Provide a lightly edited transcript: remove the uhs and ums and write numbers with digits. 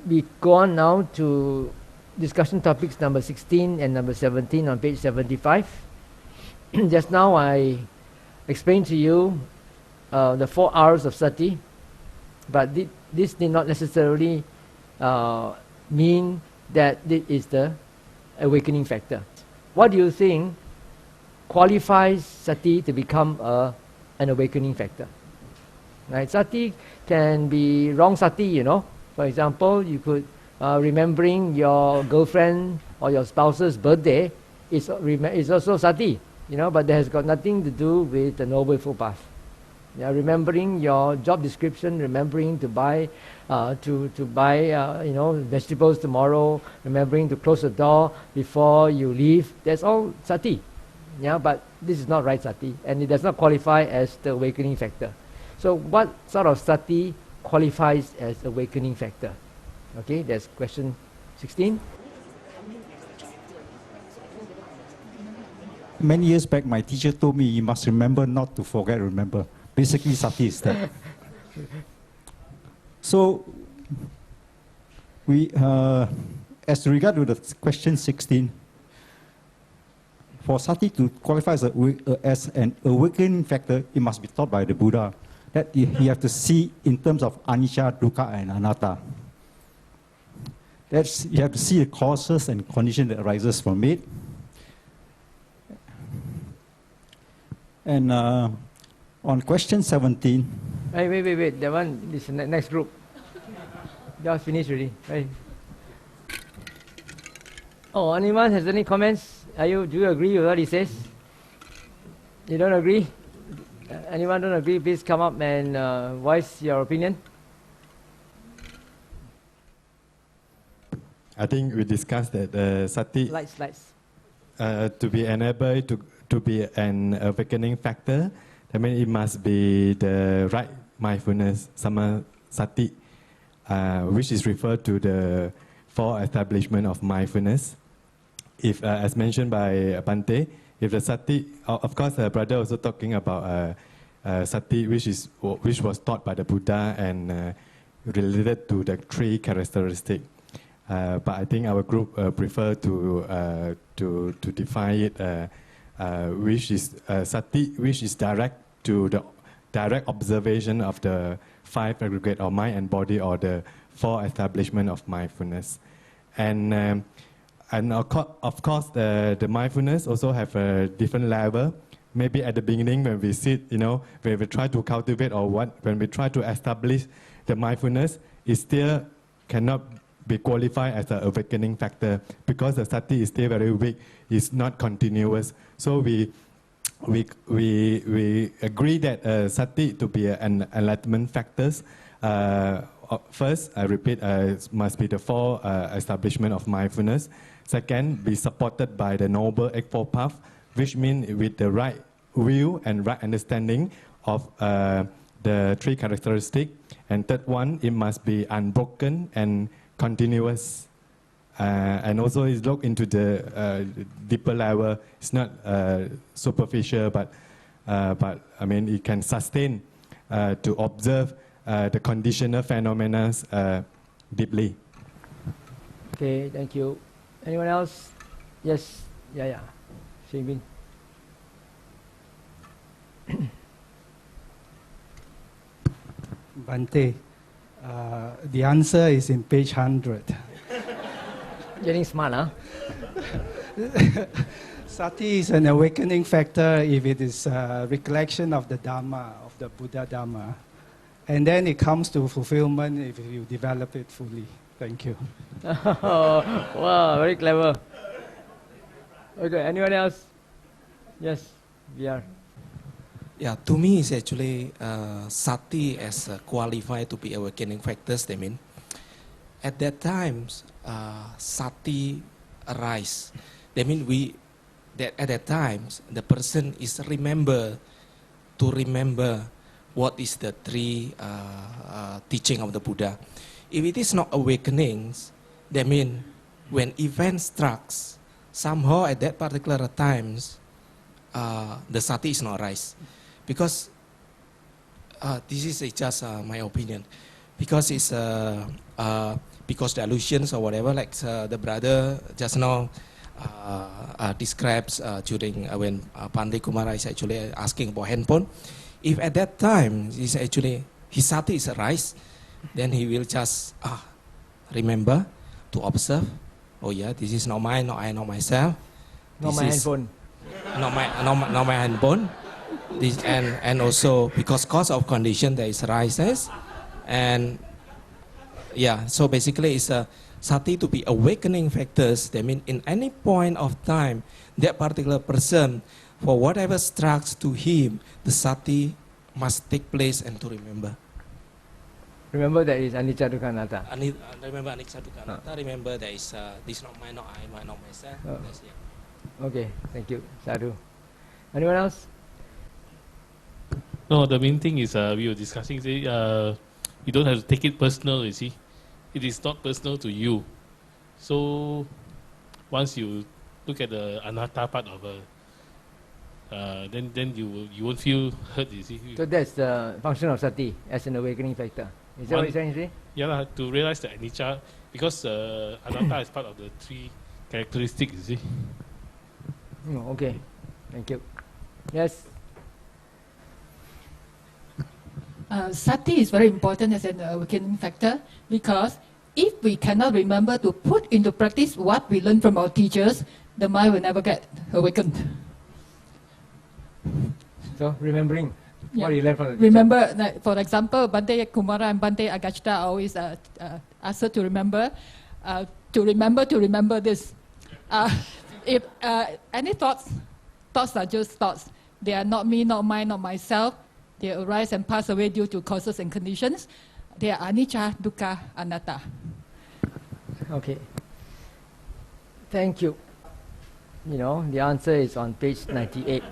we go on now to discussion topics number 16 and number 17 on page 75. Just now I explained to you the 4 R's of sati, but this did not necessarily mean that this is the awakening factor. What do you think qualifies sati to become an awakening factor? Right? Sati can be wrong sati, you know. For example, you could remembering your girlfriend or your spouse's birthday is also sati, you know, but that has got nothing to do with the Noble Eightfold Path. Yeah, remembering your job description, remembering to buy vegetables tomorrow, remembering to close the door before you leave. That's all sati. Yeah, but this is not right sati, and it does not qualify as the awakening factor. So, what sort of sati qualifies as awakening factor? Okay, that's question 16. Many years back, my teacher told me you must remember not to forget. Remember. Basically, sati is that. So, we, as regard to the question 16, for sati to qualify as an awakening factor, it must be taught by the Buddha. That you have to see in terms of anicca, dukkha, and anatta. You have to see the causes and condition that arises from it. And on question 17. Wait. That one is the next group. Just finished already. Right. Oh, anyone has any comments? Do you agree with what he says? You don't agree? Anyone don't agree? Please come up and voice your opinion. I think we discussed that sati Slides. To be enabled to be an awakening factor. I mean, it must be the right mindfulness, sati, which is referred to the 4 establishment of mindfulness. If, as mentioned by Bhante, if the sati, of course, the brother also talking about sati, which was taught by the Buddha and related to the 3 characteristics. But I think our group prefer to define it, which is sati, which is direct to the direct observation of the 5 aggregate of mind and body, or the 4 establishment of mindfulness. And of course, the mindfulness also have a different level. Maybe at the beginning when we sit, when we try to cultivate when we try to establish the mindfulness, it still cannot be qualified as an awakening factor because the sati is still very weak, it's not continuous. So we agree that sati to be an enlightenment factors. First, I repeat, must be the 4 establishment of mindfulness. Second, be supported by the Noble Eightfold Path, which means with the right view and right understanding of the 3 characteristics. And third one, it must be unbroken and continuous. And also is look into the deeper level. It's not superficial, but I mean it can sustain to observe the conditional phenomena deeply. Okay, thank you. Anyone else? Yes. Yeah. Shavin. Bhante, the answer is in page 100. Getting smart, huh? Sati is an awakening factor if it is recollection of the Dhamma, of the Buddha Dhamma. And then it comes to fulfillment if you develop it fully. Thank you. Wow, very clever. Okay, anyone else? Yes, we are. Yeah, to me, it's actually sati as qualified to be awakening factors. I mean, at that time, sati arise. That means that at that time, the person is remember what is the 3 teaching of the Buddha. If it is not awakenings, that means when event strikes, somehow at that particular times, the sati is not rise. Because this is just my opinion. because it's because the illusions or whatever, like the brother just now describes during when Bhante Kumara is actually asking about handphone. If at that time is actually his sati is arise, then he will just remember to observe. Oh yeah, this is not mine, not I, not myself. Not This my is handphone. Not my handphone. This and also because cause of condition there is arises, and yeah. So basically, it's a sati to be awakening factors. That mean in any point of time, that particular person, for whatever strikes to him, the sati must take place and to remember. Remember that is anicca dukkha anatta. Remember anicca dukkha anatta. Remember there is this not mine, not I, not myself. Oh. That's it. Okay, thank you. Sadhu. Anyone else? No, the main thing is we were discussing, you don't have to take it personal, you see. It is not personal to you. So once you look at the anatta part of then you won't feel hurt, you see. So that's the function of sati as an awakening factor. Is that what you're saying, see? Yeah, to realize the anicca, because anatta is part of the three characteristics, you see. Oh, okay, thank you. Yes? Sati is very important as an awakening factor, because if we cannot remember to put into practice what we learn from our teachers, the mind will never get awakened. So, remembering what you learned from the teacher. Remember, like, for example, Bhante Kumara and Bhante Aggacitta always ask her to remember this. If any thoughts are just thoughts. They are not me, not mine, not myself. They arise and pass away due to causes and conditions. They are anicca, dukkha, anatta. Okay. Thank you. You know, the answer is on page 98.